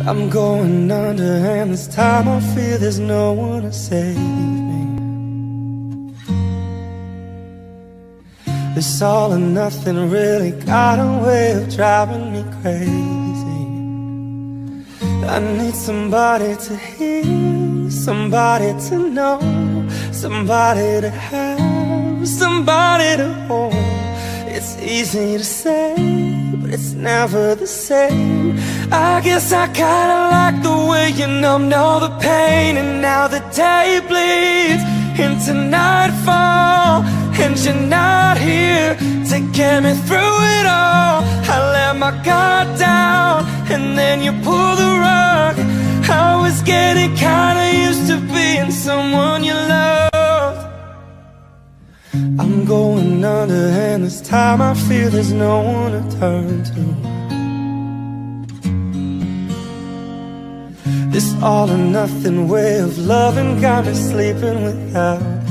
I'm going under, and this time I feel there's no one to save me. This all or nothing really got a way of driving me crazy. I need somebody to hear, somebody to know, somebody to have, somebody to hold. It's easy to say, but it's never the same. I guess I kinda like the way you numbed all the pain, and now the day bleeds into nightfall, and you're not here to get me through it all. I let my guard down, and then you pull the rug. I was getting kinda used to being someone you loved. I'm going under, and this time I feel there's no one to turn to. This all or nothing way of loving got me sleeping without